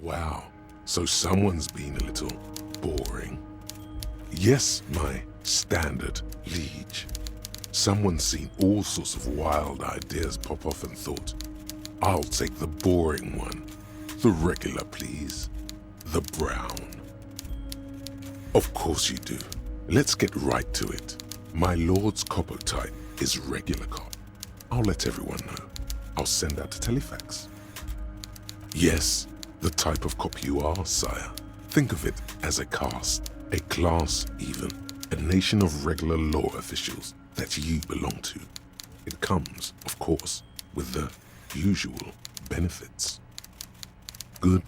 Wow, so someone's been a little boring. Yes, my standard liege. Someone's seen all sorts of wild ideas pop off and thought, I'll take the boring one. The regular, please. The brown. Of course you do. Let's get right to it. My lord's copper type is regular cop. I'll let everyone know. I'll send out a telefax. Yes, the type of cop you are, sire. Think of it as a caste, a class even, a nation of regular law officials that you belong to. It comes, of course, with the usual benefits. Good,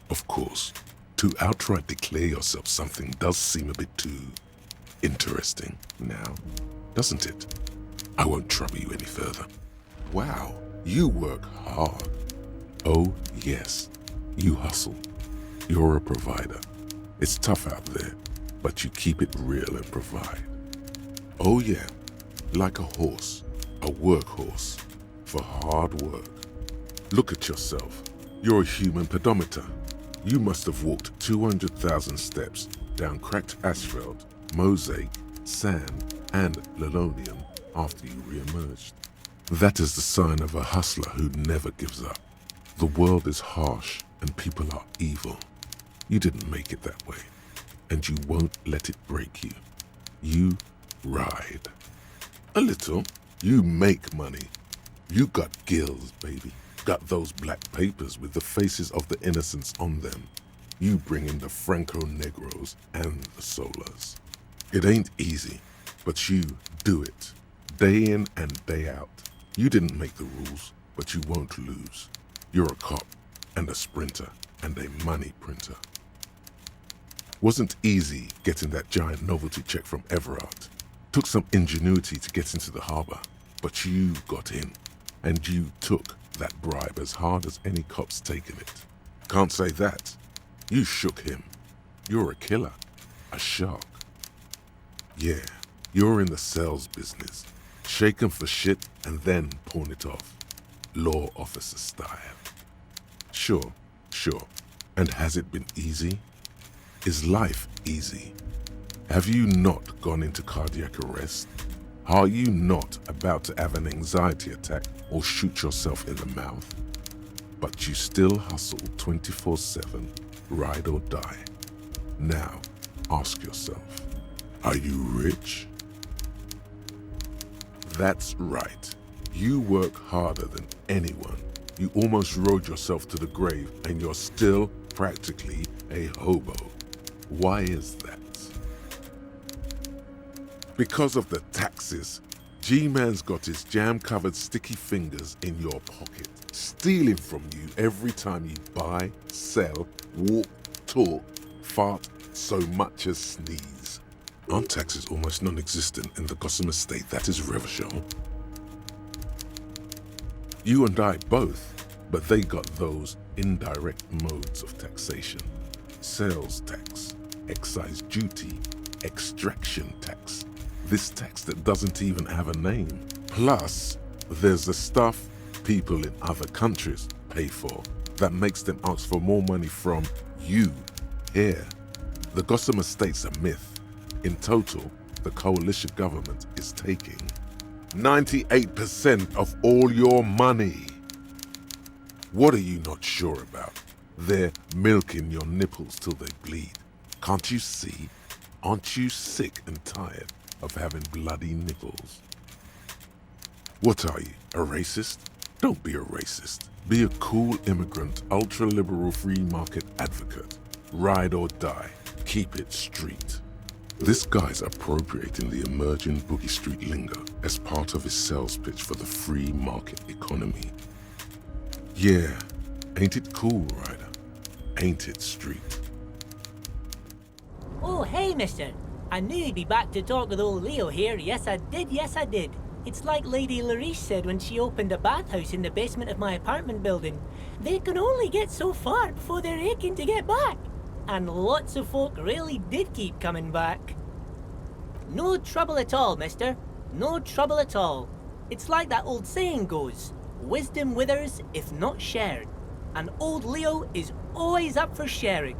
of course. To outright declare yourself something does seem a bit too interesting now, doesn't it? I won't trouble you any further. Wow, you work hard. Oh, yes, you hustle. You're a provider. It's tough out there, but you keep it real and provide. Oh yeah, like a horse, a workhorse, for hard work. Look at yourself. You're a human pedometer. You must have walked 200,000 steps down cracked asphalt, mosaic, sand, and linoleum after you re-emerged. That is the sign of a hustler who never gives up. The world is harsh and people are evil. You didn't make it that way, and you won't let it break you. You ride. A little. You make money. You got gills, baby. Got those black papers with the faces of the innocents on them. You bring in the Franco-Negros and the Solas. It ain't easy, but you do it. Day in and day out. You didn't make the rules, but you won't lose. You're a cop, and a sprinter, and a money printer. Wasn't easy getting that giant novelty check from Everard. Took some ingenuity to get into the harbor, but you got in, and you took that bribe as hard as any cop's taken it. Can't say that. You shook him. You're a killer, a shark. Yeah, you're in the sales business. Shake 'em for shit and then pawn it off. Law officer style. Sure. And has it been easy? Is life easy? Have you not gone into cardiac arrest? Are you not about to have an anxiety attack or shoot yourself in the mouth? But you still hustle 24/7, ride or die. Now, ask yourself, are you rich? That's right. You work harder than anyone. You almost rode yourself to the grave and you're still practically a hobo. Why is that? Because of the taxes. G-Man's got his jam-covered sticky fingers in your pocket, stealing from you every time you buy, sell, walk, talk, fart, so much as sneeze. Aren't taxes almost non-existent in the Gossamer state that is Revachol? You and I both, but they got those indirect modes of taxation. Sales tax, excise duty, extraction tax. This tax that doesn't even have a name. Plus, there's the stuff people in other countries pay for that makes them ask for more money from you here. The Gossamer state's a myth. In total, the coalition government is taking 98% of all your money. What are you not sure about? They're milking your nipples till they bleed. Can't you see? Aren't you sick and tired of having bloody nipples? What are you, a racist? Don't be a racist. Be a cool immigrant, ultra-liberal free market advocate. Ride or die. Keep it street. This guy's appropriating the emerging Boogie Street lingo as part of his sales pitch for the free market economy. Yeah, ain't it cool, Ryder? Ain't it street? Oh, hey, mister. I knew you'd be back to talk with old Leo here. Yes, I did. It's like Lady Larice said when she opened a bathhouse in the basement of my apartment building. They can only get so far before they're aching to get back. And lots of folk really did keep coming back. No trouble at all, mister. No trouble at all. It's like that old saying goes, wisdom withers if not shared. and old Leo is always up for sharing.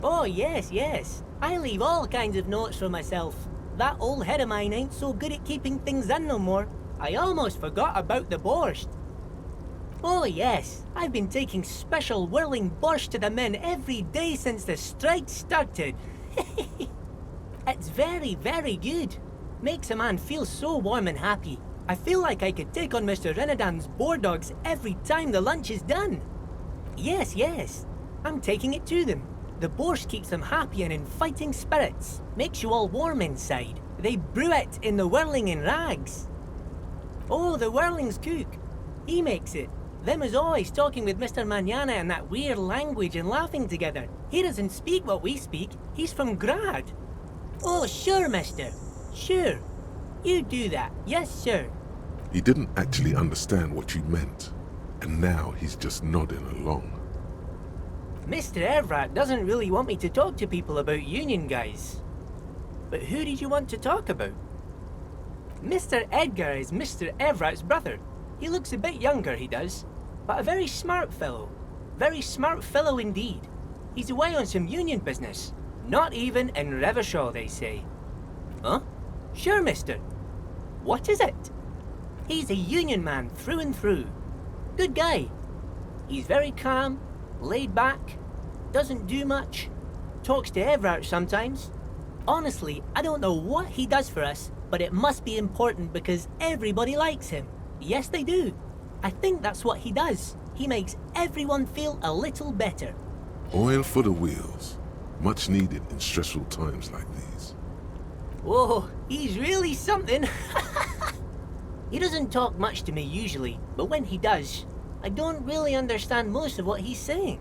Oh, yes, yes. I leave all kinds of notes for myself. That old head of mine ain't so good at keeping things in no more. I almost forgot about the borscht. Oh, yes. I've been taking special whirling borscht to the men every day since the strike started. It's very, very good. Makes a man feel so warm and happy. I feel like I could take on Mr. Renadan's boar dogs every time the lunch is done. Yes, yes. I'm taking it to them. The borscht keeps them happy and in fighting spirits. Makes you all warm inside. They brew it in the whirling in rags. Oh, the whirling's cook. He makes it. Them is always talking with Mr. Manana in that weird language and laughing together. He doesn't speak what we speak. He's from Grad. Oh, sure, mister. Sure. You do that. Yes, sir. He didn't actually understand what you meant, and now he's just nodding along. Mr. Evrat doesn't really want me to talk to people about union guys. But who did you want to talk about? Mr. Edgar is Mr. Evrat's brother. He looks a bit younger, he does, but a very smart fellow. Very smart fellow indeed. He's away on some union business. Not even in Revershaw, they say. Huh? Sure, mister. What is it? He's a union man through and through. Good guy. He's very calm, laid back, doesn't do much, talks to Everard sometimes. Honestly, I don't know what he does for us, but it must be important because everybody likes him. Yes, they do. I think that's what he does. He makes everyone feel a little better. Oil for the wheels. Much needed in stressful times like these. Whoa, he's really something. He doesn't talk much to me usually, but when he does, I don't really understand most of what he's saying.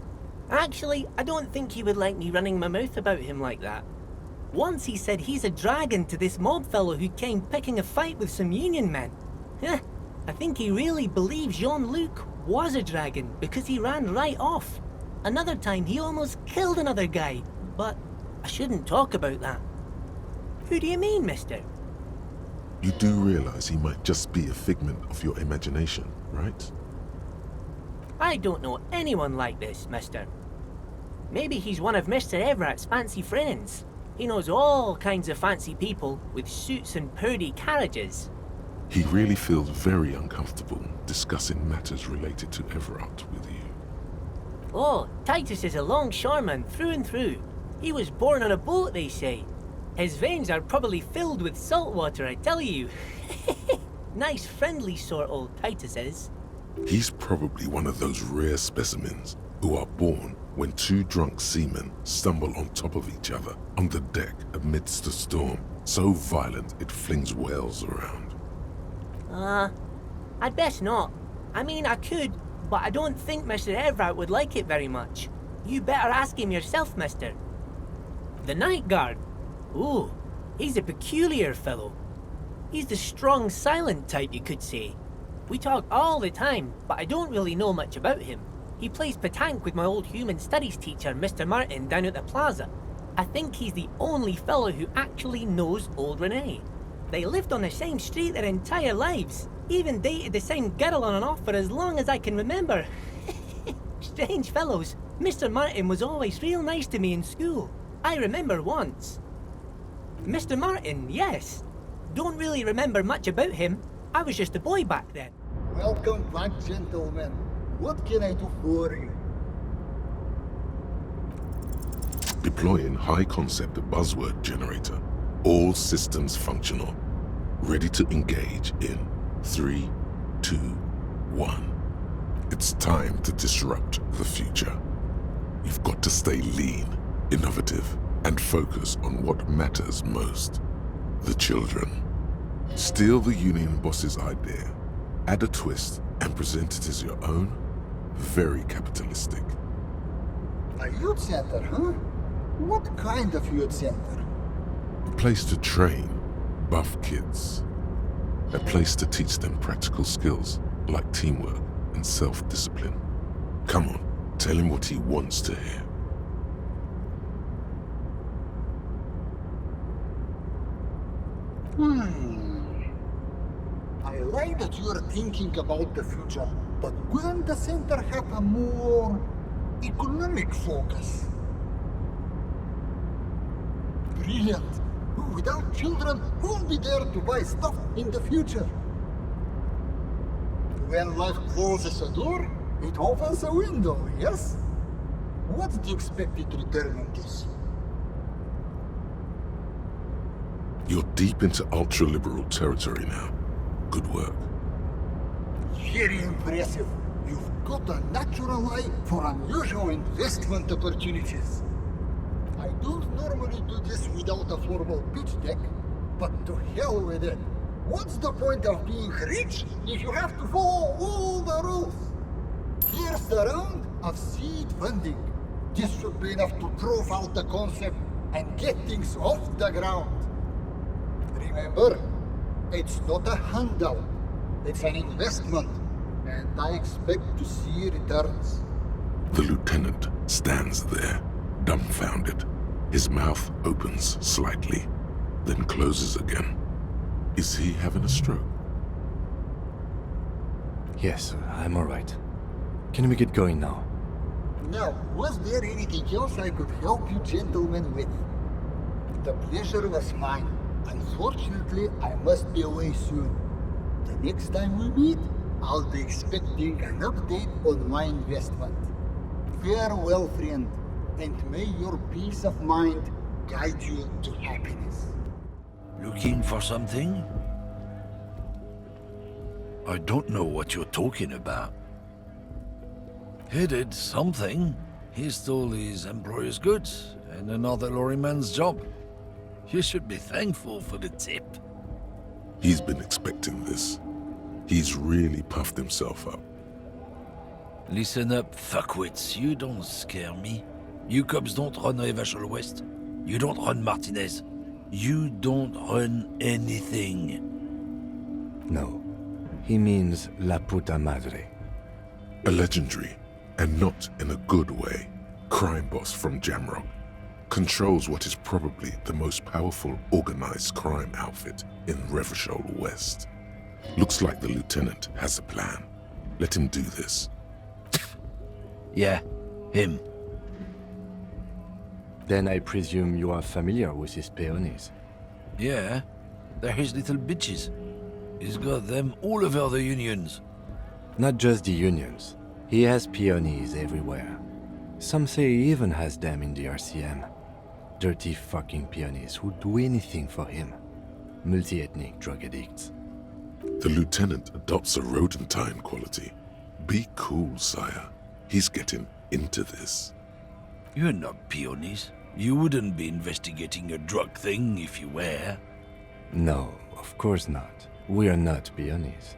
Actually, I don't think he would like me running my mouth about him like that. Once he said he's a dragon to this mob fellow who came picking a fight with some union men. I think he really believes Jean-Luc was a dragon because he ran right off. Another time he almost killed another guy, but I shouldn't talk about that. Who do you mean, mister? You do realize he might just be a figment of your imagination, right? I don't know anyone like this, mister. Maybe he's one of Mr. Everett's fancy friends. He knows all kinds of fancy people with suits and purdy carriages. He really feels very uncomfortable discussing matters related to Everett with you. Oh, Titus is a longshoreman through and through. He was born on a boat, they say. His veins are probably filled with salt water, I tell you. Nice, friendly sort, old Titus is. He's probably one of those rare specimens who are born when two drunk seamen stumble on top of each other on the deck amidst a storm so violent it flings whales around. I'd best not. I mean, I could, but I don't think Mr. Everett would like it very much. You better ask him yourself, mister. The night guard. Ooh, he's a peculiar fellow. He's the strong, silent type, you could say. We talk all the time, but I don't really know much about him. He plays petanque with my old human studies teacher, Mr. Martin, down at the plaza. I think he's the only fellow who actually knows old Renee. They lived on the same street their entire lives, even dated the same girl on and off for as long as I can remember. Strange fellows. Mr. Martin was always real nice to me in school. I remember once. Mr. Martin, yes. Don't really remember much about him. I was just a boy back then. Welcome back, gentlemen. What can I do for you? Deploying high-concept buzzword generator. All systems functional. Ready to engage in 3, 2, 1. It's time to disrupt the future. You've got to stay lean, innovative, and focus on what matters most. The children. Steal the union boss's idea, add a twist, and present it as your own. Very capitalistic. A youth center, huh? What kind of youth center? A place to train buff kids. A place to teach them practical skills like teamwork and self-discipline. Come on, tell him what he wants to hear. I like that you're thinking about the future. But couldn't the center have a more economic focus? Brilliant. Without children, who'll be there to buy stuff in the future? When life closes a door, it opens a window, yes? What's the expected return on this? You're deep into ultra-liberal territory now. Good work. Very impressive. You've got a natural eye for unusual investment opportunities. I don't normally do this without a formal pitch deck, but to hell with it. What's the point of being rich if you have to follow all the rules? Here's the round of seed funding. This should be enough to prove out the concept and get things off the ground. Remember, it's not a handout. It's an investment, and I expect to see returns. The lieutenant stands there, dumbfounded. His mouth opens slightly, then closes again. Is he having a stroke? Yes, I'm alright. Can we get going now? Now, was there anything else I could help you gentlemen with? The pleasure was mine. Unfortunately, I must be away soon. The next time we meet, I'll be expecting an update on my investment. Farewell, friend, and may your peace of mind guide you to happiness. Looking for something? I don't know what you're talking about. He did something. He stole his employer's goods and another lorryman's job. You should be thankful for the tip. He's been expecting this. He's really puffed himself up. Listen up, fuckwits. You don't scare me. You cops don't run Revachol West. You don't run Martinez. You don't run anything. No. He means La Puta Madre. A legendary, and not in a good way, crime boss from Jamrock controls what is probably the most powerful organized crime outfit in Revachol West. Looks like the lieutenant has a plan. Let him do this. Yeah, him. Then I presume you are familiar with his peonies. Yeah, they're his little bitches. He's got them all over the unions. Not just the unions. He has peonies everywhere. Some say he even has them in the RCM. Dirty fucking peonies who do anything for him. Multi-ethnic drug addicts. The lieutenant adopts a rodentine quality. Be cool, sire. He's getting into this. You're not peonies. You wouldn't be investigating a drug thing if you were. No, of course not. We are not peonies.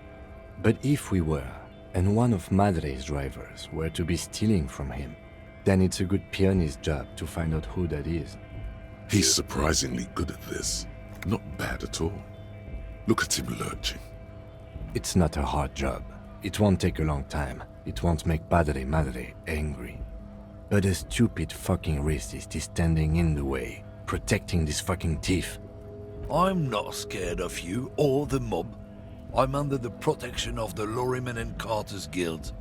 But if we were, and one of Madre's drivers were to be stealing from him, then it's a good peony's job to find out who that is. He's surprisingly good at this. Not bad at all. Look at him lurching. It's not a hard job. It won't take a long time. It won't make Padre Madre angry. But a stupid fucking racist is standing in the way, protecting this fucking thief. I'm not scared of you or the mob. I'm under the protection of the Lorrymen and Carters Guild.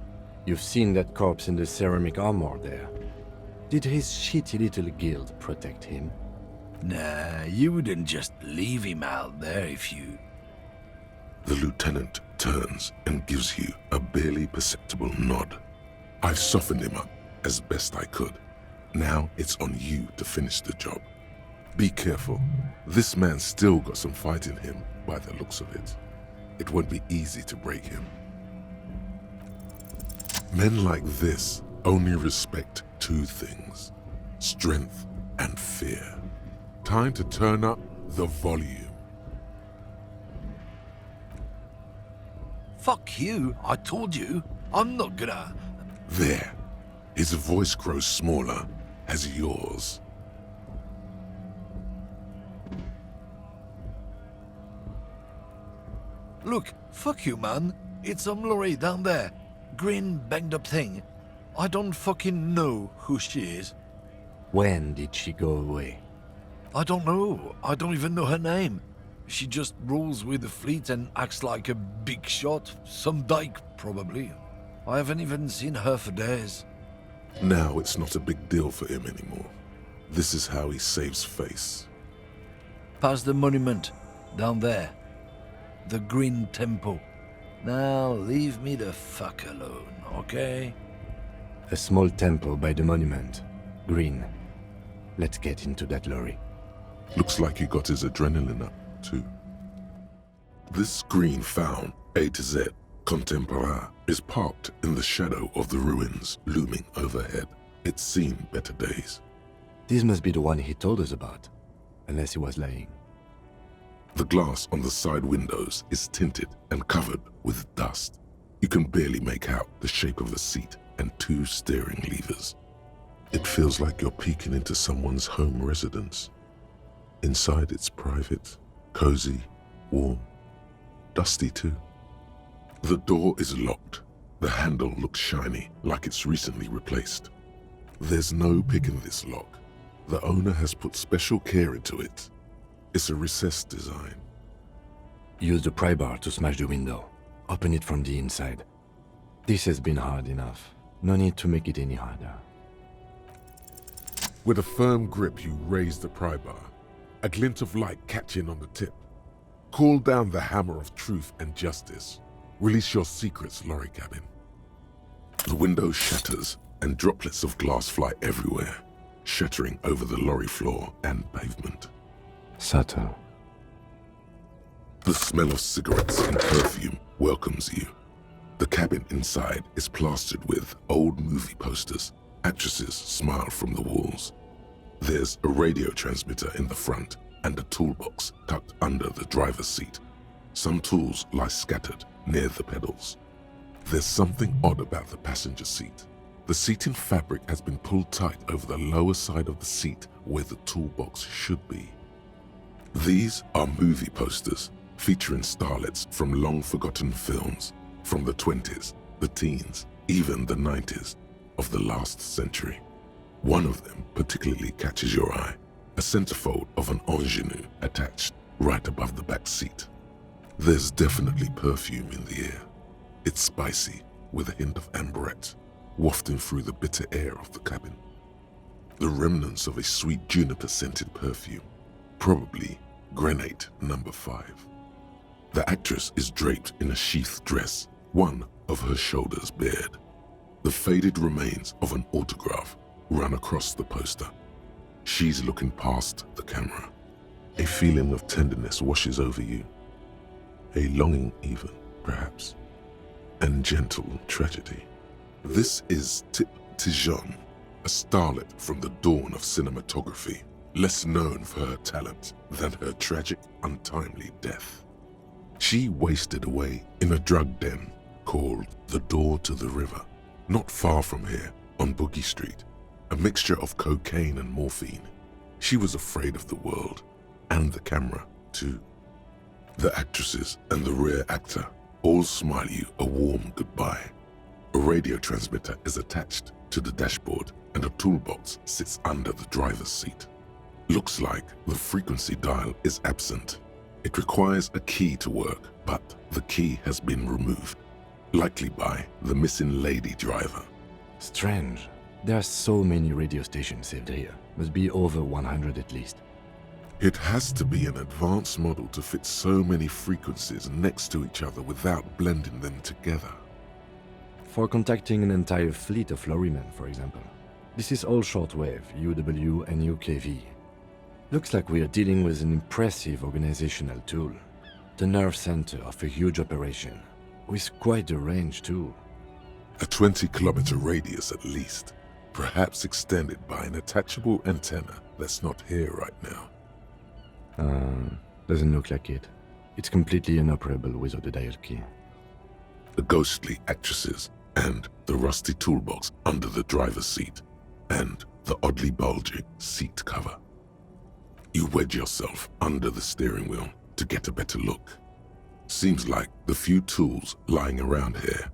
You've seen that corpse in the ceramic armor there. Did his shitty little guild protect him? Nah, you wouldn't just leave him out there if you... The lieutenant turns and gives you a barely perceptible nod. I've softened him up as best I could. Now it's on you to finish the job. Be careful. This man's still got some fight in him by the looks of it. It won't be easy to break him. Men like this only respect two things: strength and fear. Time to turn up the volume. Fuck you, I told you. I'm not gonna... There. His voice grows smaller as yours. Look, fuck you, man. It's some lorry down there. Green, banged up thing. I don't fucking know who she is. When did she go away? I don't know. I don't even know her name. She just rolls with the fleet and acts like a big shot. Some dyke, probably. I haven't even seen her for days. Now it's not a big deal for him anymore. This is how he saves face. Past the monument, down there. The Green Temple. Now leave me the fuck alone, okay? A small temple by the monument. Green. Let's get into that lorry. Looks like he got his adrenaline up, too. This green found, A to Z, Contemporain, is parked in the shadow of the ruins looming overhead. It's seen better days. This must be the one he told us about. Unless he was lying. The glass on the side windows is tinted and covered with dust. You can barely make out the shape of a seat and 2 steering levers. It feels like you're peeking into someone's home residence. Inside it's private, cozy, warm, dusty too. The door is locked. The handle looks shiny, like it's recently replaced. There's no pick in this lock. The owner has put special care into it. It's a recessed design. Use the pry bar to smash the window. Open it from the inside. This has been hard enough. No need to make it any harder. With a firm grip, you raise the pry bar, a glint of light catching on the tip. Call down the hammer of truth and justice. Release your secrets, lorry cabin. The window shatters and droplets of glass fly everywhere, shattering over the lorry floor and pavement. Subtle. The smell of cigarettes and perfume welcomes you. The cabin inside is plastered with old movie posters. Actresses smile from the walls. There's a radio transmitter in the front and a toolbox tucked under the driver's seat. Some tools lie scattered near the pedals. There's something odd about the passenger seat. The seating fabric has been pulled tight over the lower side of the seat where the toolbox should be. These are movie posters featuring starlets from long-forgotten films from the 20s, the teens, even the 90s of the last century. One of them particularly catches your eye, a centerfold of an ingenue attached right above the back seat. There's definitely perfume in the air. It's spicy with a hint of amberette wafting through the bitter air of the cabin. The remnants of a sweet juniper-scented perfume, probably Grenade No. 5. The actress is draped in a sheathed dress, one of her shoulders bared. The faded remains of an autograph run across the poster. She's looking past the camera. A feeling of tenderness washes over you. A longing even, perhaps. And gentle tragedy. This is Tip Tijon, a starlet from the dawn of cinematography, less known for her talent than her tragic, untimely death. She wasted away in a drug den called The Door to the River, not far from here on Boogie Street, a mixture of cocaine and morphine. She was afraid of the world, and the camera, too. The actresses and the rear actor all smile you a warm goodbye. A radio transmitter is attached to the dashboard, and a toolbox sits under the driver's seat. Looks like the frequency dial is absent. It requires a key to work, but the key has been removed, likely by the missing lady driver. Strange. There are so many radio stations saved here. Must be over 100 at least. It has to be an advanced model to fit so many frequencies next to each other without blending them together. For contacting an entire fleet of lorrymen, for example. This is all shortwave, UW and UKV. Looks like we are dealing with an impressive organizational tool. The nerve center of a huge operation, with quite a range too. A 20-kilometer radius at least, perhaps extended by an attachable antenna that's not here right now. Doesn't look like it. It's completely inoperable without a dial key. The ghostly actresses and the rusty toolbox under the driver's seat and the oddly bulging seat cover. You wedge yourself under the steering wheel to get a better look. Seems like the few tools lying around here,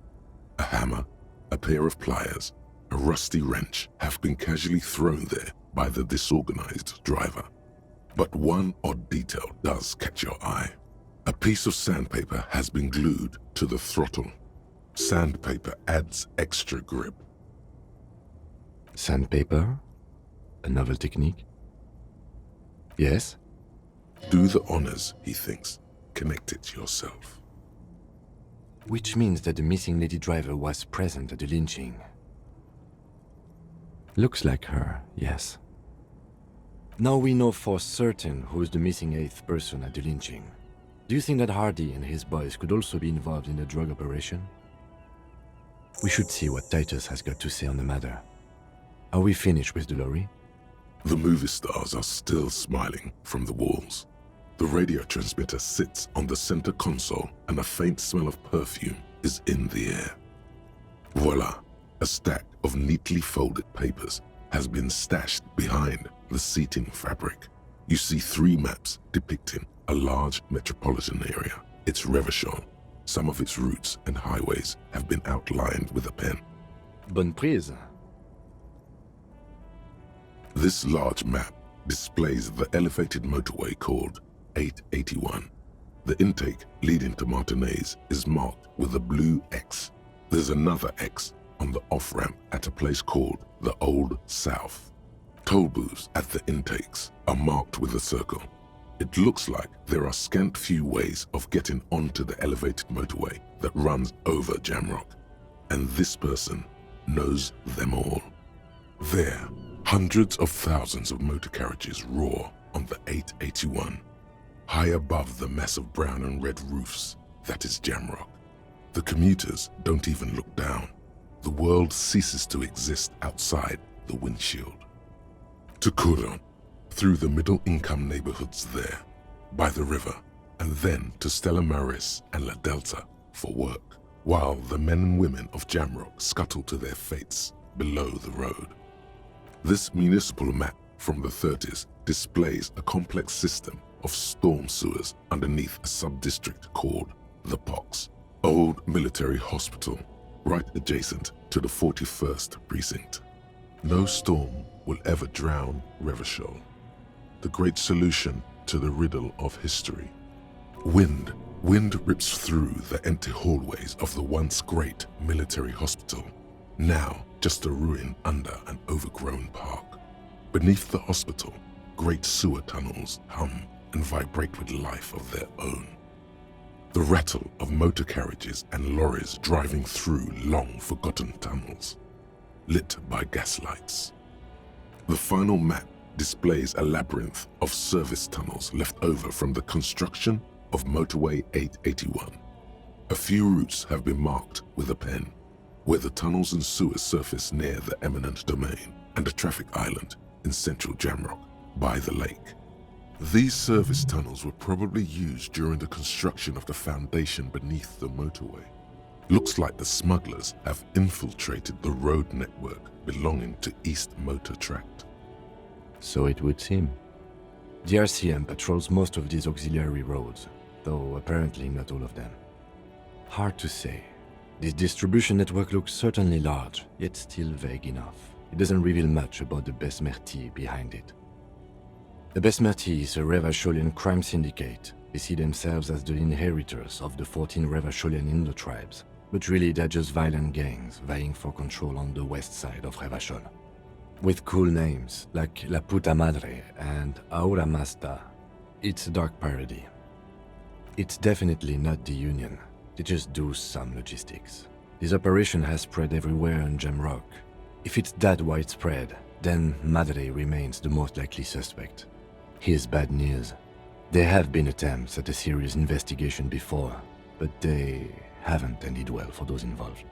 a hammer, a pair of pliers, a rusty wrench, have been casually thrown there by the disorganized driver. But one odd detail does catch your eye. A piece of sandpaper has been glued to the throttle. Sandpaper adds extra grip. Sandpaper? A novel technique? Yes? Do the honors, he thinks. Connect it yourself. Which means that the missing lady driver was present at the lynching. Looks like her, yes. Now we know for certain who's the missing eighth person at the lynching. Do you think that Hardy and his boys could also be involved in the drug operation? We should see what Titus has got to say on the matter. Are we finished with the lorry? The movie stars are still smiling from the walls. The radio transmitter sits on the center console and a faint smell of perfume is in the air. Voila, a stack of neatly folded papers has been stashed behind the seating fabric. You see 3 maps depicting a large metropolitan area, its Revachol. Some of its routes and highways have been outlined with a pen. Bonne prise. This large map displays the elevated motorway called 881. The intake leading to Martinez is marked with a blue X. There's another X on the off-ramp at a place called the Old South. Toll booths at the intakes are marked with a circle. It looks like there are scant few ways of getting onto the elevated motorway that runs over Jamrock, and this person knows them all. There, hundreds of thousands of motor carriages roar on the 881, high above the massive brown and red roofs that is Jamrock. The commuters don't even look down. The world ceases to exist outside the windshield. To Couronne, through the middle-income neighborhoods there, by the river, and then to Stella Maris and La Delta for work, while the men and women of Jamrock scuttle to their fates below the road. This municipal map from the 30s displays a complex system of storm sewers underneath a sub-district called the Pox, old military hospital, right adjacent to the 41st precinct. No storm will ever drown Revachol, the great solution to the riddle of history. Wind rips through the empty hallways of the once great military hospital, now just a ruin under an overgrown park. Beneath the hospital, great sewer tunnels hum and vibrate with life of their own. The rattle of motor carriages and lorries driving through long-forgotten tunnels, lit by gaslights. The final map displays a labyrinth of service tunnels left over from the construction of Motorway 881. A few routes have been marked with a pen, where the tunnels and sewers surface near the eminent domain and a traffic island in central Jamrock by the lake. These service tunnels were probably used during the construction of the foundation beneath the motorway. Looks like the smugglers have infiltrated the road network belonging to East Motor Tract. So it would seem. The RCM patrols most of these auxiliary roads, though apparently not all of them. Hard to say. This distribution network looks certainly large, yet still vague enough. It doesn't reveal much about the Besmerti behind it. The Besmerti is a Revacholian crime syndicate. They see themselves as the inheritors of the 14 Revacholian Indo-tribes, but really they're just violent gangs vying for control on the west side of Revachol. With cool names like La Puta Madre and Aura Masta, it's a dark parody. It's definitely not the Union. They just do some logistics. This operation has spread everywhere in Jamrock. If it's that widespread, then Madre remains the most likely suspect. Here's bad news. There have been attempts at a serious investigation before, but they haven't ended well for those involved.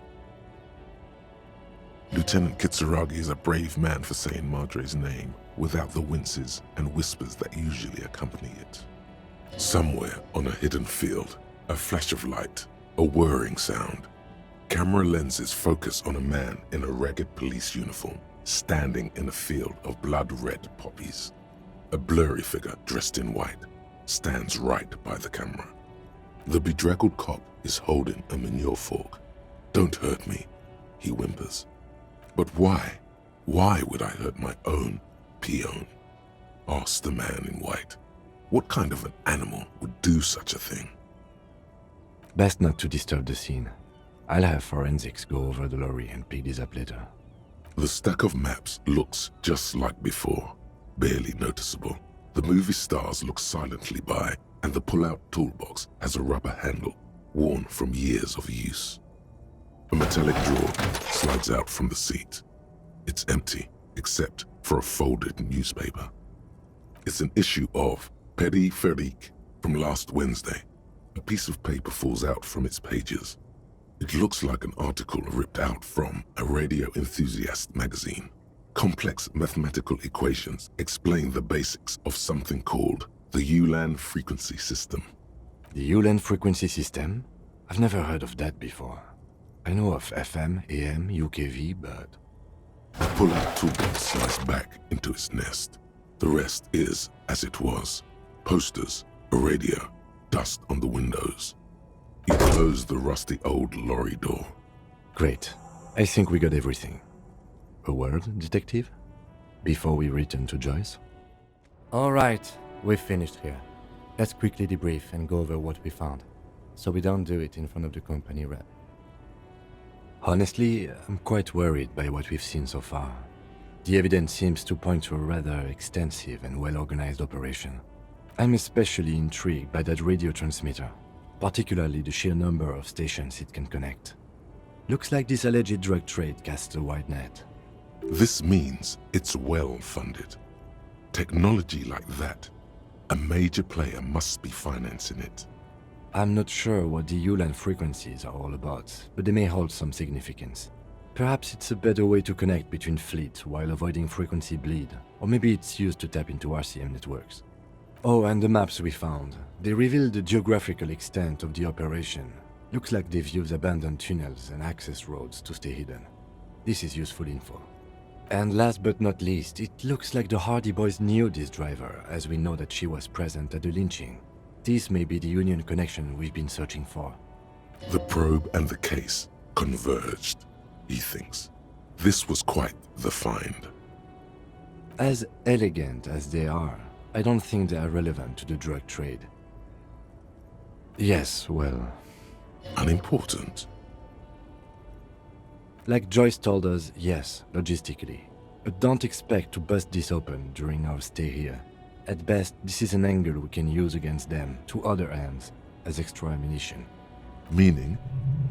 Lieutenant Kitsuragi is a brave man for saying Madre's name without the winces and whispers that usually accompany it. Somewhere on a hidden field, a flash of light, a whirring sound. Camera lenses focus on a man in a ragged police uniform, standing in a field of blood-red poppies. A blurry figure dressed in white stands right by the camera. The bedraggled cop is holding a manure fork. "Don't hurt me," he whimpers. "But why? Why would I hurt my own peon?" asks the man in white. What kind of an animal would do such a thing? Best not to disturb the scene. I'll have forensics go over the lorry and pick this up later. The stack of maps looks just like before, barely noticeable. The movie stars look silently by, and the pull-out toolbox has a rubber handle, worn from years of use. A metallic drawer slides out from the seat. It's empty, except for a folded newspaper. It's an issue of Petit Ferique from last Wednesday. A piece of paper falls out from its pages. It looks like an article ripped out from a radio enthusiast magazine. Complex mathematical equations explain the basics of something called the Ulan frequency system. The Ulan frequency system? I've never heard of that before. I know of FM, AM, UKV, but... The pull-out toolbox slides back into its nest. The rest is as it was. Posters, a radio, dust on the windows. You close the rusty old lorry door. Great. I think we got everything. A word, detective? Before we return to Joyce? Alright, we've finished here. Let's quickly debrief and go over what we found, so we don't do it in front of the company rep. Honestly, I'm quite worried by what we've seen so far. The evidence seems to point to a rather extensive and well-organized operation. I'm especially intrigued by that radio transmitter, particularly the sheer number of stations it can connect. Looks like this alleged drug trade casts a wide net. This means it's well-funded. Technology like that, a major player must be financing it. I'm not sure what the Ulan frequencies are all about, but they may hold some significance. Perhaps it's a better way to connect between fleets while avoiding frequency bleed, or maybe it's used to tap into RCM networks. Oh, and the maps we found. They reveal the geographical extent of the operation. Looks like they've used abandoned tunnels and access roads to stay hidden. This is useful info. And last but not least, it looks like the Hardy Boys knew this driver, as we know that she was present at the lynching. This may be the Union connection we've been searching for. The probe and the case converged, he thinks. This was quite the find. As elegant as they are, I don't think they are relevant to the drug trade. Yes, well... Unimportant. Like Joyce told us, yes, logistically. But don't expect to bust this open during our stay here. At best, this is an angle we can use against them, to other ends, as extra ammunition. Meaning,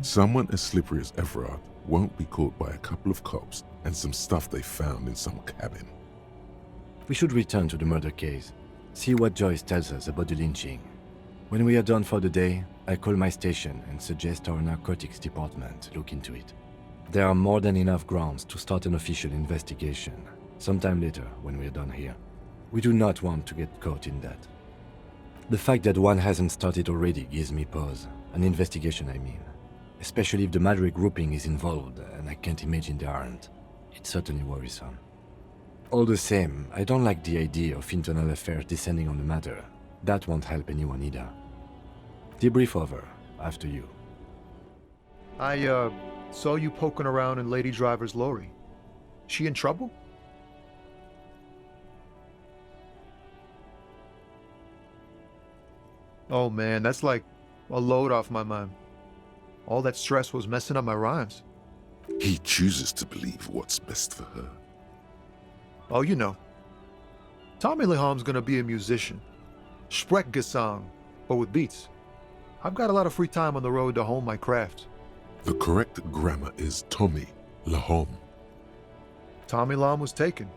someone as slippery as Everard won't be caught by a couple of cops and some stuff they found in some cabin. We should return to the murder case, see what Joyce tells us about the lynching. When we are done for the day, I call my station and suggest our narcotics department look into it. There are more than enough grounds to start an official investigation, sometime later when we are done here. We do not want to get caught in that. The fact that one hasn't started already gives me pause, an investigation I mean. Especially if the Madrid grouping is involved, and I can't imagine they aren't. It's certainly worrisome. All the same, I don't like the idea of internal affairs descending on the matter. That won't help anyone either. Debrief over, after you. I, saw you poking around in Lady Driver's lorry. She in trouble? Oh man, that's like a load off my mind. All that stress was messing up my rhymes. He chooses to believe what's best for her. Oh, you know. Tommy Leham's gonna be a musician. Sprechgesang, but with beats. I've got a lot of free time on the road to hone my craft. The correct grammar is Tommy Lahom. Tommy Lam was taken.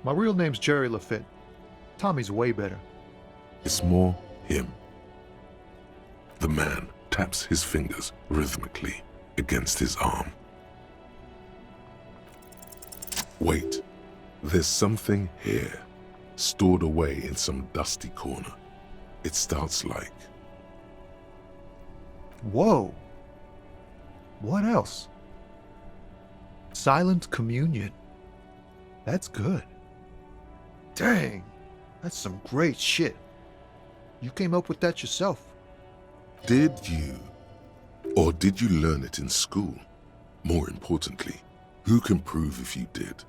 My real name's Jerry Lafitte. Tommy's way better. It's more him. The man taps his fingers rhythmically against his arm. Wait, there's something here, stored away in some dusty corner. It starts like... Whoa. What else? Silent communion. That's good. Dang, that's some great shit. You came up with that yourself. Did you? Or did you learn it in school? More importantly, who can prove if you did?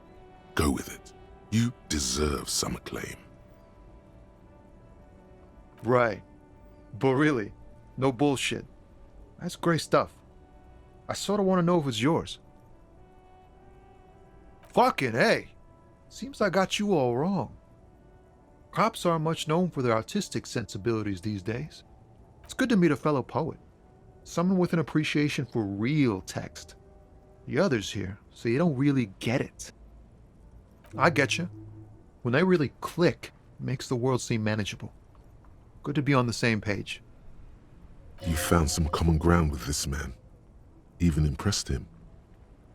Go with it. You deserve some acclaim. Right. But really, no bullshit. That's great stuff. I sort of want to know if it's yours. Fucking A! Seems I got you all wrong. Cops aren't much known for their artistic sensibilities these days. It's good to meet a fellow poet. Someone with an appreciation for real text. The others here say you don't really get it. I get you. When they really click, it makes the world seem manageable. Good to be on the same page. You found some common ground with this man. Even impressed him.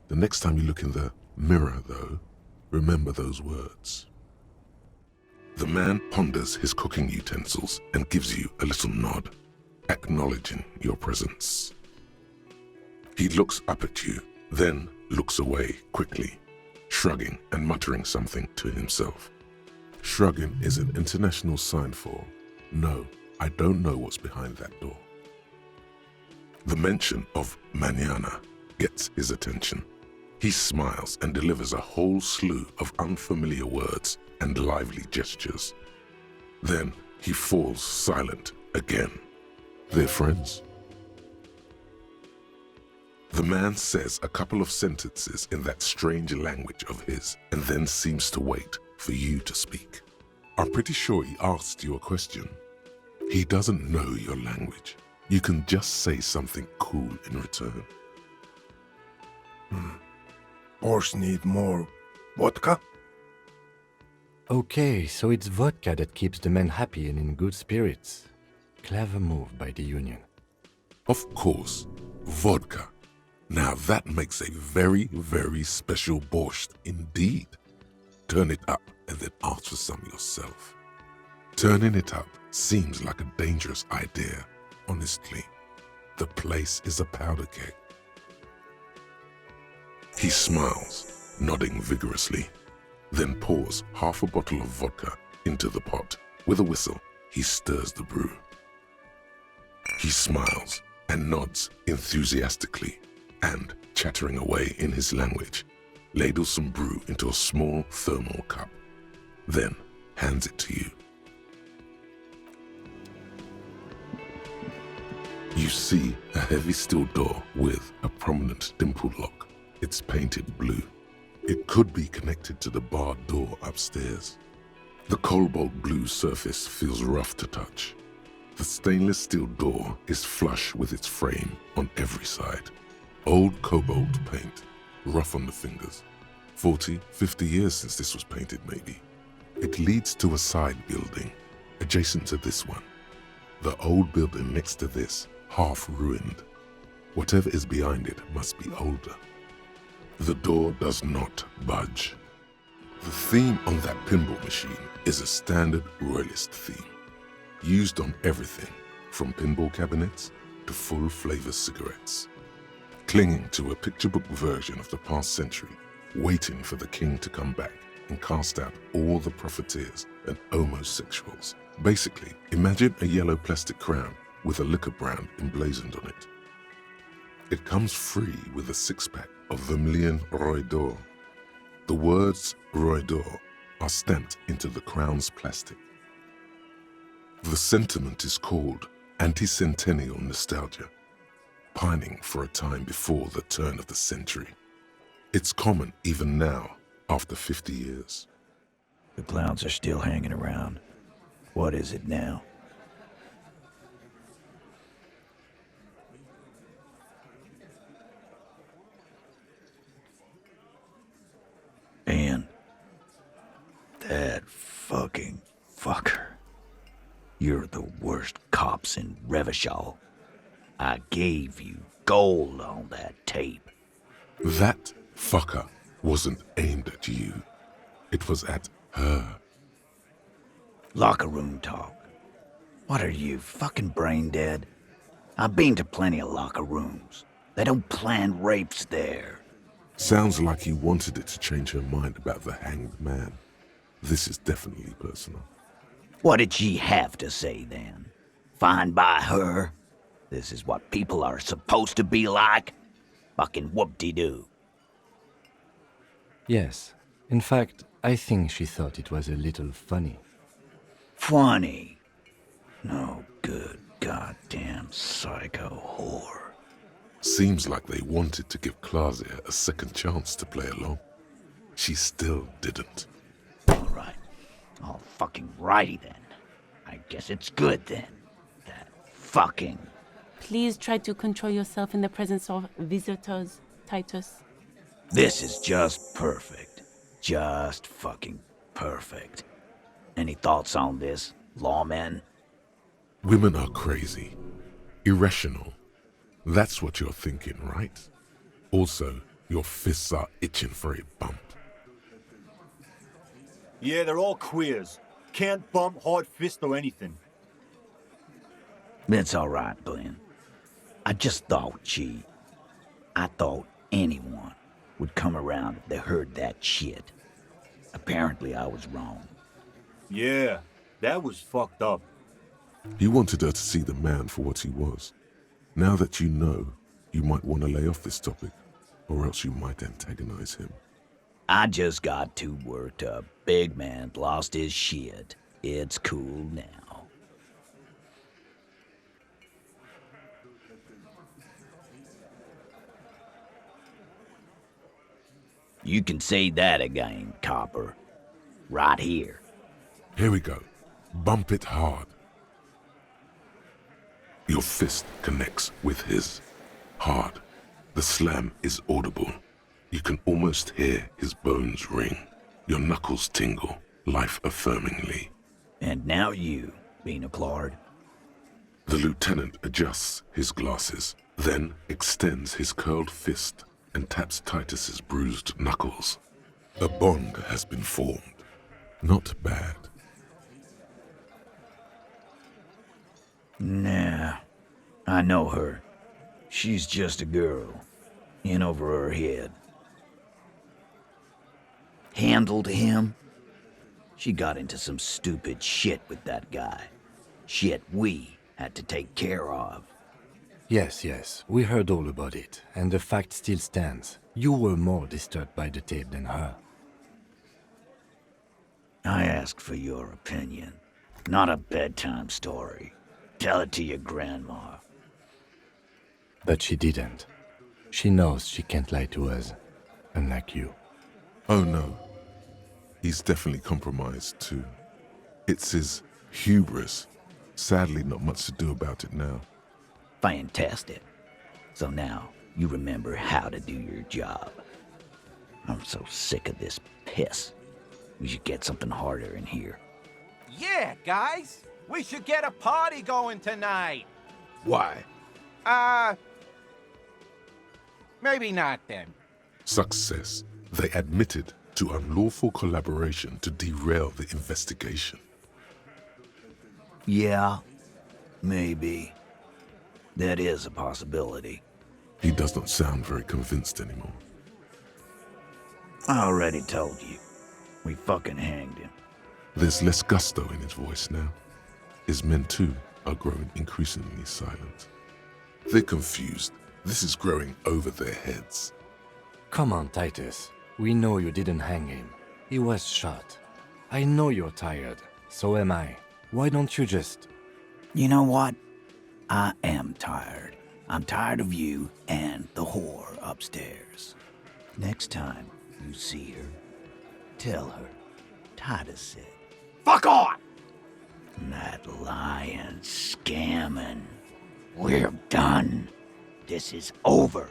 The next time you look in the mirror, though, remember those words. The man ponders his cooking utensils and gives you a little nod, acknowledging your presence. He looks up at you, then looks away quickly, shrugging and muttering something to himself. Shrugging is an international sign for, no, I don't know what's behind that door. The mention of mañana gets his attention. He smiles and delivers a whole slew of unfamiliar words and lively gestures. Then he falls silent again. They're friends. The man says a couple of sentences in that strange language of his and then seems to wait for you to speak. I'm pretty sure he asked you a question. He doesn't know your language. You can just say something cool in return. Horse need more vodka? Okay, so it's vodka that keeps the men happy and in good spirits. Clever move by the Union. Of course, vodka. Now that makes a very, very special borscht indeed. Turn it up and then ask for some yourself. Turning it up seems like a dangerous idea, honestly. The place is a powder keg. He smiles, nodding vigorously, then pours half a bottle of vodka into the pot. With a whistle, he stirs the brew. He smiles and nods enthusiastically and, chattering away in his language, ladles some brew into a small thermal cup, then hands it to you. You see a heavy steel door with a prominent dimple lock. It's painted blue. It could be connected to the barred door upstairs. The cobalt blue surface feels rough to touch. The stainless steel door is flush with its frame on every side. Old cobalt paint, rough on the fingers. 40, 50 years since this was painted maybe. It leads to a side building, adjacent to this one. The old building next to this, half ruined. Whatever is behind it must be older. The door does not budge. The theme on that pinball machine is a standard royalist theme, used on everything from pinball cabinets to full-flavor cigarettes. Clinging to a picture book version of the past century, waiting for the king to come back and cast out all the profiteers and homosexuals. Basically, imagine a yellow plastic crown with a liquor brand emblazoned on it. It comes free with a six-pack of Vermilion Roy d'Or. The words Roy d'Or are stamped into the crown's plastic. The sentiment is called anti-centennial nostalgia, pining for a time before the turn of the century. It's common even now, after 50 years. The clowns are still hanging around. What is it now? And that fucking fucker. You're the worst cops in Revachol. I gave you gold on that tape. That fucker wasn't aimed at you. It was at her. Locker room talk. What are you, fucking brain dead? I've been to plenty of locker rooms. They don't plan rapes there. Sounds like he wanted it to change her mind about the hanged man. This is definitely personal. What did she have to say then? Fine by her? This is what people are supposed to be like? Fucking whoop-de-doo. Yes. In fact, I think she thought it was a little funny. Funny. No good goddamn psycho whore. Seems like they wanted to give Claudia a second chance to play along. She still didn't. All right. All fucking righty then. I guess it's good then. That fucking... Please try to control yourself in the presence of visitors, Titus. This is just perfect. Just fucking perfect. Any thoughts on this, lawmen? Women are crazy. Irrational. That's what you're thinking, right? Also, your fists are itching for a bump. Yeah, they're all queers. Can't bump, hard fist, or anything. It's all right, Glenn. I just thought, I thought anyone would come around if they heard that shit. Apparently I was wrong. Yeah, that was fucked up. You wanted her to see the man for what he was. Now that you know, you might want to lay off this topic, or else you might antagonize him. I just got too worked up. Big man lost his shit. It's cool now. You can say that again, copper. Right here. Here we go. Bump it hard. Your fist connects with his. Hard. The slam is audible. You can almost hear his bones ring. Your knuckles tingle, life-affirmingly. And now you, Bina Claude. The lieutenant adjusts his glasses, then extends his curled fist and taps Titus's bruised knuckles. A bond has been formed. Not bad. Nah, I know her. She's just a girl. In over her head. Handled him? She got into some stupid shit with that guy. Shit we had to take care of. Yes, we heard all about it, and the fact still stands. You were more disturbed by the tape than her. I ask for your opinion, not a bedtime story. Tell it to your grandma. But she didn't. She knows she can't lie to us, unlike you. Oh no. He's definitely compromised too. It's his hubris. Sadly, not much to do about it now. Fantastic. So now you remember how to do your job. I'm so sick of this piss. We should get something harder in here. Yeah, guys. We should get a party going tonight. Why? Maybe not then. Success. They admitted to unlawful collaboration to derail the investigation. Yeah, maybe. That is a possibility. He does not sound very convinced anymore. I already told you. We fucking hanged him. There's less gusto in his voice now. His men too are growing increasingly silent. They're confused. This is growing over their heads. Come on, Titus. We know you didn't hang him. He was shot. I know you're tired. So am I. Why don't you just... You know what? I am tired. I'm tired of you and the whore upstairs. Next time you see her, tell her Titus said, "Fuck on!" That lying, scamming. We're done. This is over.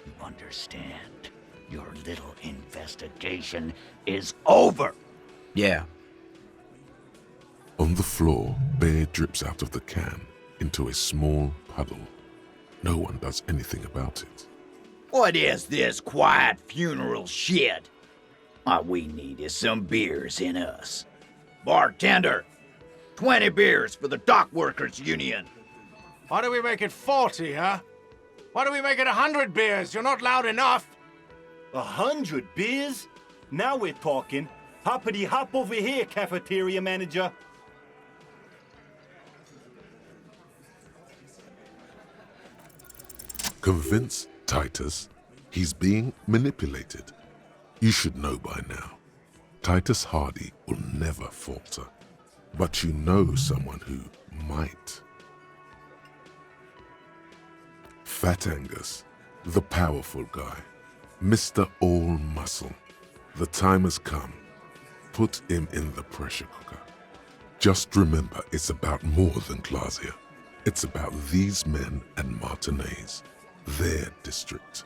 You understand? Your little investigation is over. Yeah. On the floor, beer drips out of the can into a small puddle. No one does anything about it. What is this quiet funeral shit? All we need is some beers in us. Bartender, 20 beers for the Dock Workers Union. Why do we make it 40, huh? Why do we make it 100 beers? You're not loud enough. 100 beers? Now we're talking. Hoppity hop over here, cafeteria manager. Convince Titus he's being manipulated. You should know by now. Titus Hardy will never falter. But you know someone who might. Fat Angus The powerful guy. Mr. All Muscle. The time has come. Put him in the pressure cooker. Just remember, it's about more than Glasia. It's about these men and Martinez. Their district.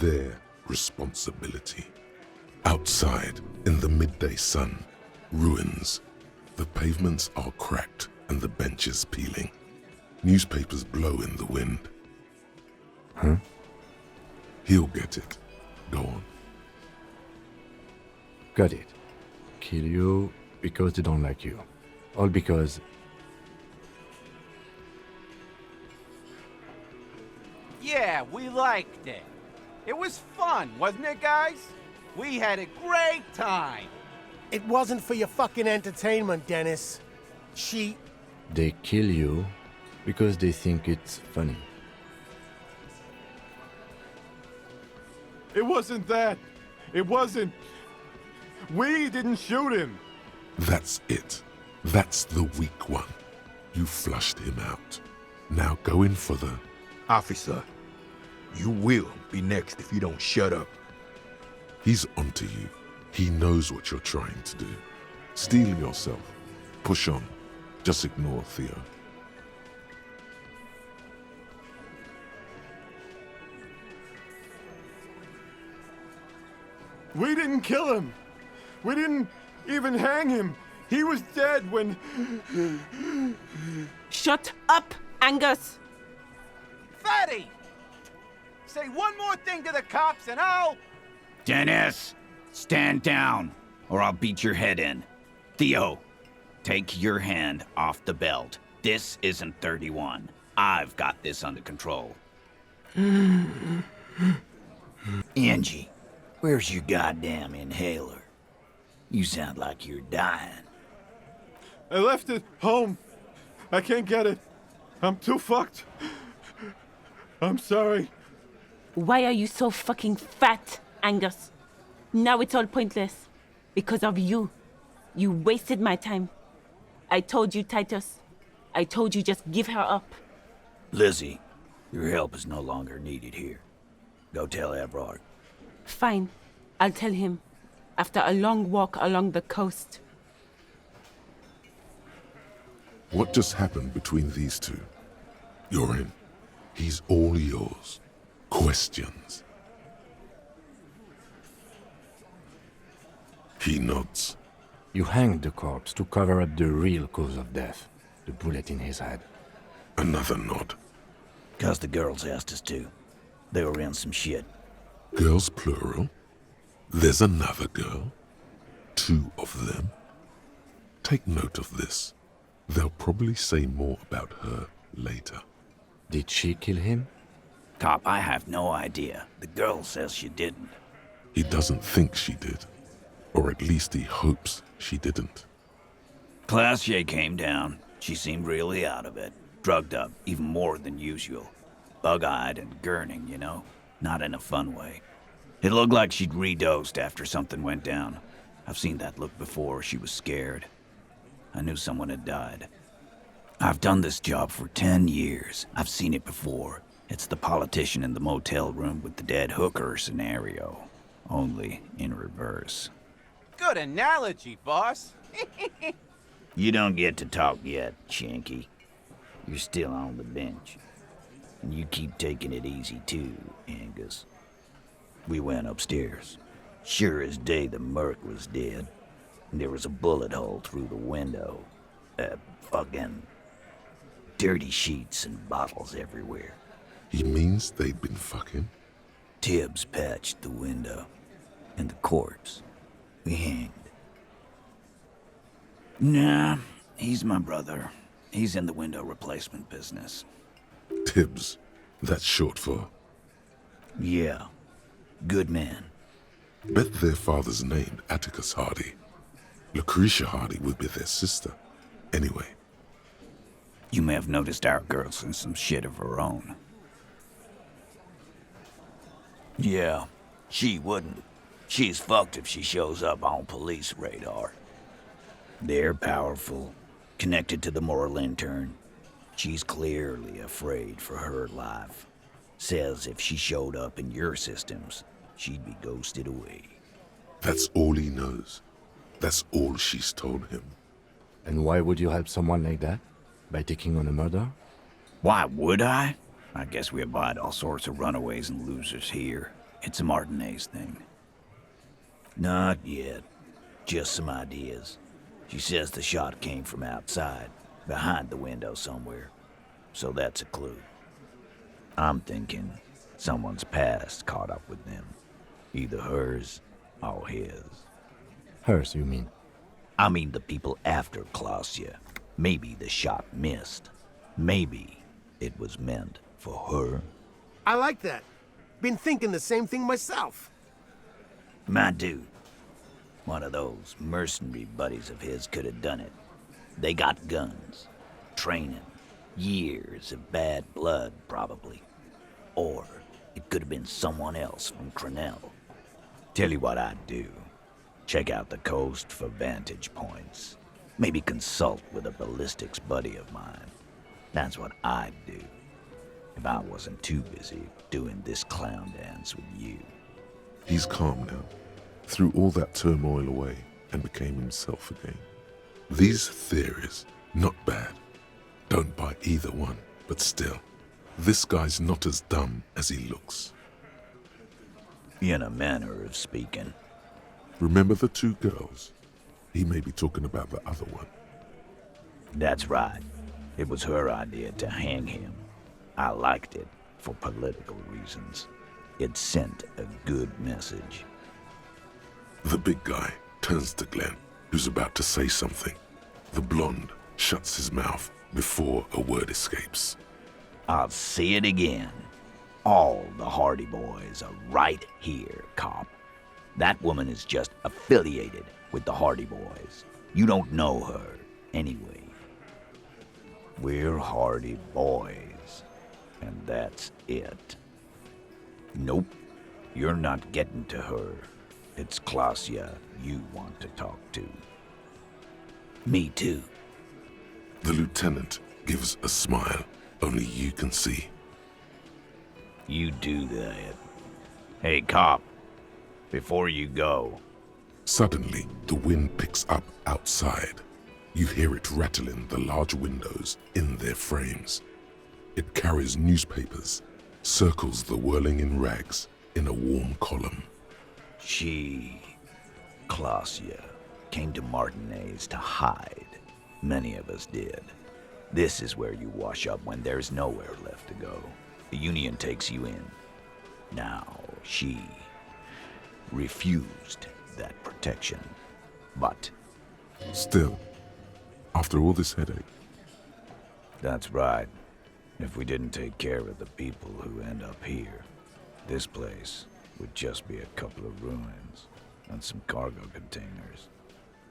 Their responsibility. Outside, in the midday sun, ruins. The pavements are cracked and the benches peeling. Newspapers blow in the wind. Huh? He'll get it. Go on. Got it. Kill you because they don't like you. All because... Yeah, we liked it. It was fun, wasn't it, guys? We had a great time. It wasn't for your fucking entertainment, Dennis. They kill you because they think it's funny. It wasn't that. It wasn't. We didn't shoot him. That's it. That's the weak one. You flushed him out. Now go in for the... Officer, you will be next if you don't shut up. He's onto you. He knows what you're trying to do. Steel yourself. Push on. Just ignore Theo. We didn't kill him. We didn't even hang him. He was dead when... Shut up, Angus! Fatty! Say one more thing to the cops and I'll... Dennis, stand down, or I'll beat your head in. Theo, take your hand off the belt. This isn't 31. I've got this under control. Angie, where's your goddamn inhaler? You sound like you're dying. I left it home. I can't get it. I'm too fucked. I'm sorry. Why are you so fucking fat, Angus? Now it's all pointless. Because of you. You wasted my time. I told you, Titus. I told you just give her up. Lizzie, your help is no longer needed here. Go tell Everard. Fine. I'll tell him. After a long walk along the coast. What just happened between these two? You're in. He's all yours. Questions? He nods. You hanged the corpse to cover up the real cause of death. The bullet in his head. Another nod. 'Cause the girls asked us to. They were in some shit. Girls plural? There's another girl? 2 of them? Take note of this. They'll probably say more about her later. Did she kill him? Cop, I have no idea. The girl says she didn't. He doesn't think she did. Or at least he hopes she didn't. Glacier came down. She seemed really out of it. Drugged up, even more than usual. Bug-eyed and gurning, you know? Not in a fun way. It looked like she'd redosed after something went down. I've seen that look before. She was scared. I knew someone had died. I've done this job for 10 years. I've seen it before. It's the politician in the motel room with the dead hooker scenario. Only in reverse. Good analogy, boss. You don't get to talk yet, Shanky. You're still on the bench. And you keep taking it easy too, Angus. We went upstairs. Sure as day the Merc was dead. And there was a bullet hole through the window. Fucking dirty sheets and bottles everywhere. He means they'd been fucking? Tibbs patched the window. And the corpse. We hanged. Nah, he's my brother. He's in the window replacement business. Tibbs. That's short for? Yeah. Good man. Bet their father's named Atticus Hardy. Lucretia Hardy would be their sister. Anyway. You may have noticed our girl's in some shit of her own. Yeah, she wouldn't. She's fucked if she shows up on police radar. They're powerful, connected to the moral intern. She's clearly afraid for her life. Says if she showed up in your systems, she'd be ghosted away. That's all he knows. That's all she's told him. And why would you help someone like that? By taking on a murder? Why would I? I guess we abide all sorts of runaways and losers here. It's a Martinez thing. Not yet. Just some ideas. She says the shot came from outside, behind the window somewhere. So that's a clue. I'm thinking someone's past caught up with them. Either hers or his. Hers, you mean? I mean the people after Klausya. Maybe the shot missed. Maybe it was meant for her. I like that. Been thinking the same thing myself. My dude. One of those mercenary buddies of his could have done it. They got guns, training, years of bad blood, probably. Or it could have been someone else from Crenell. Tell you what I'd do. Check out the coast for vantage points. Maybe consult with a ballistics buddy of mine. That's what I'd do. If I wasn't too busy doing this clown dance with you. He's calm now, threw all that turmoil away and became himself again. These theories, not bad. Don't buy either one, but still, this guy's not as dumb as he looks. In a manner of speaking. Remember the two girls? He may be talking about the other one. That's right. It was her idea to hang him. I liked it for political reasons. It sent a good message. The big guy turns to Glenn, who's about to say something. The blonde shuts his mouth before a word escapes. I'll say it again. All the Hardy Boys are right here, cop. That woman is just affiliated with the Hardy Boys. You don't know her, anyway. We're Hardy Boys, and that's it. Nope, you're not getting to her. It's Klausya you want to talk to. Me too. The lieutenant gives a smile only you can see. You do that. Hey, cop, before you go. Suddenly, the wind picks up outside. You hear it rattling the large windows in their frames. It carries newspapers, circles the whirling in rags in a warm column. She, Klausya, came to Martinez to hide. Many of us did. This is where you wash up when there's nowhere left to go. The Union takes you in. Now, she refused that protection. But still, after all this headache. That's right. If we didn't take care of the people who end up here, this place would just be a couple of ruins and some cargo containers.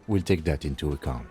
We'll take that into account.